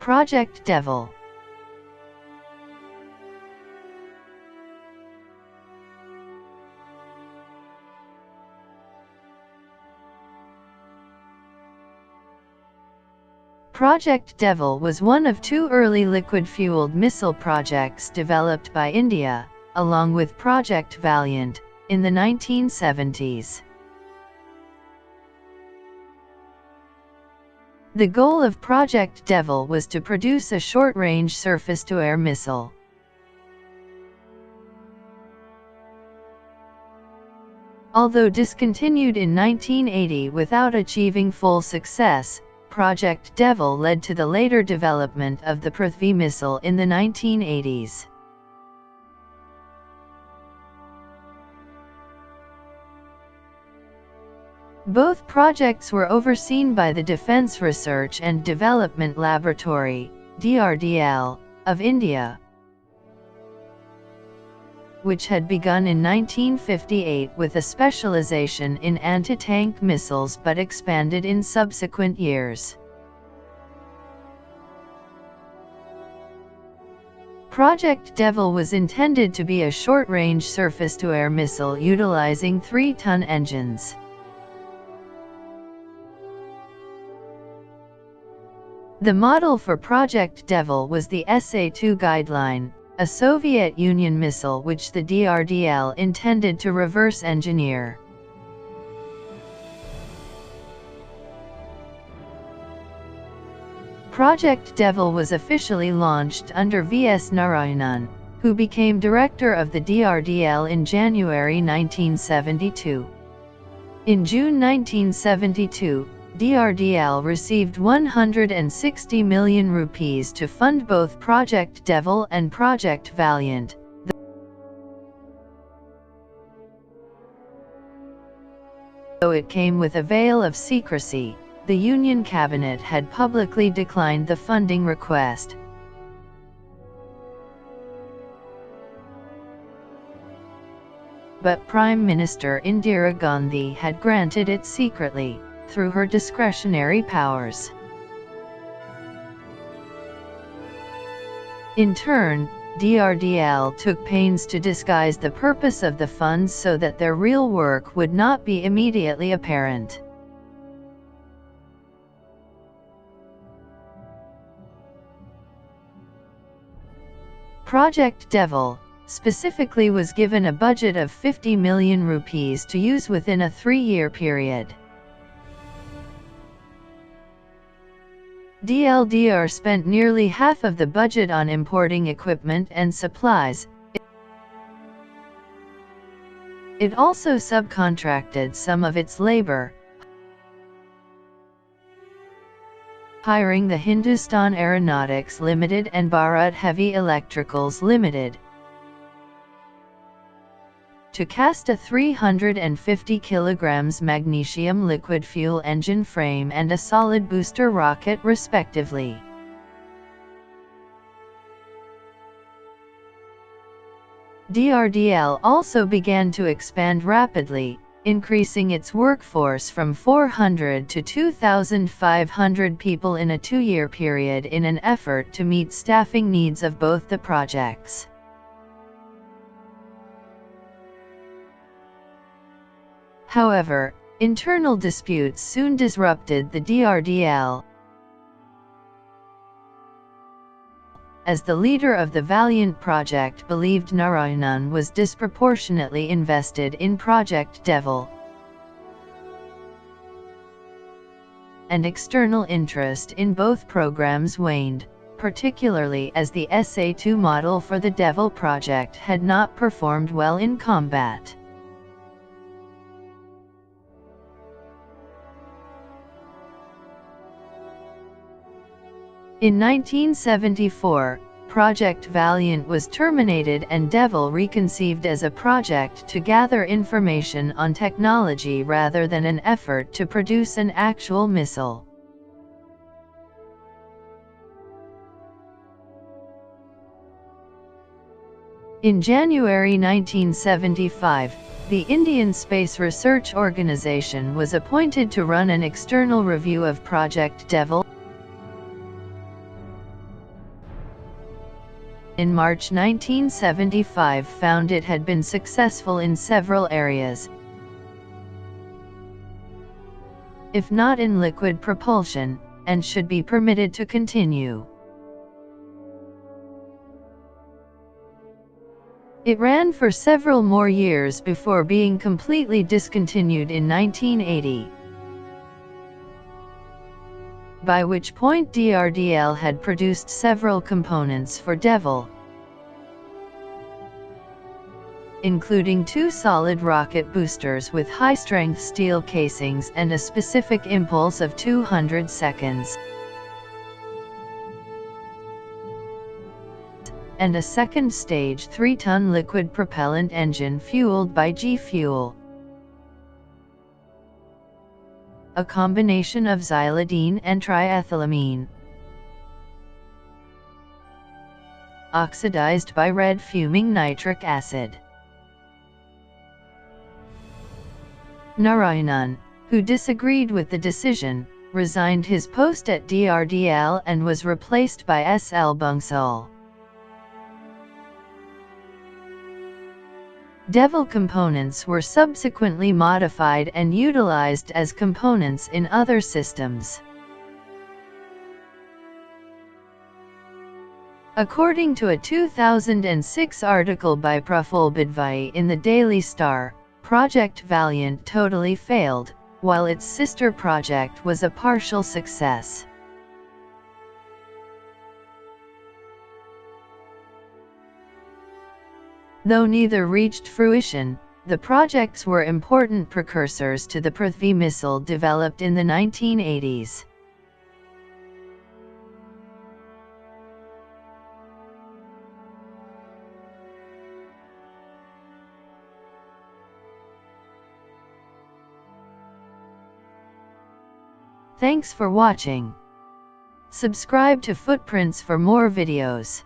Project Devil. Project Devil was one of two early liquid-fueled missile projects developed by India, along with Project Valiant, in the 1970s. The goal of Project Devil was to produce a short-range surface-to-air missile. Although discontinued in 1980 without achieving full success, Project Devil led to the later development of the Prithvi missile in the 1980s. Both projects were overseen by the Defence Research and Development Laboratory, DRDL, of India, which had begun in 1958 with a specialization in anti-tank missiles but expanded in subsequent years. Project Devil was intended to be a short-range surface-to-air missile utilizing 3-ton engines. The model for Project Devil was the SA-2 guideline, a Soviet Union missile which the DRDL intended to reverse engineer. Project Devil was officially launched under V.S. Narayanan, who became director of the DRDL in January 1972. In June 1972, DRDL received 160 million rupees to fund both Project Devil and Project Valiant. Though it came with a veil of secrecy, the Union Cabinet had publicly declined the funding request. But Prime Minister Indira Gandhi had granted it secretly, through her discretionary powers. In turn, DRDL took pains to disguise the purpose of the funds so that their real work would not be immediately apparent. Project Devil, specifically, was given a budget of 50 million rupees to use within a 3-year period. DLDR spent nearly half of the budget on importing equipment and supplies. It also subcontracted some of its labor, hiring the Hindustan Aeronautics Limited and Bharat Heavy Electricals Limited to cast a 350 kg magnesium liquid fuel engine frame and a solid booster rocket respectively. DRDL also began to expand rapidly, increasing its workforce from 400 to 2,500 people in a 2-year period in an effort to meet staffing needs of both the projects. However, internal disputes soon disrupted the DRDL, as the leader of the Valiant project believed Narayanan was disproportionately invested in Project Devil, and external interest in both programs waned, particularly as the SA-2 model for the Devil project had not performed well in combat. In 1974, Project Valiant was terminated and Devil reconceived as a project to gather information on technology rather than an effort to produce an actual missile. In January 1975, the Indian Space Research Organisation was appointed to run an external review of Project Devil. in March 1975 found it had been successful in several areas, if not in liquid propulsion, and should be permitted to continue. It ran for several more years before being completely discontinued in 1980, by which point DRDL had produced several components for Devil, including 2 solid rocket boosters with high-strength steel casings and a specific impulse of 200 seconds, and a second-stage 3-ton liquid propellant engine fueled by G-fuel, a combination of xylidine and triethylamine, oxidized by red fuming nitric acid. Narayanan, who disagreed with the decision, resigned his post at DRDL and was replaced by S.L. Bansal. Devil components were subsequently modified and utilized as components in other systems. According to a 2006 article by Prithvi in the Daily Star, Project Valiant totally failed, while its sister project was a partial success. Though neither reached fruition, the projects were important precursors to the Prithvi missile developed in the 1980s. Thanks for watching. Subscribe to Footprints for more videos.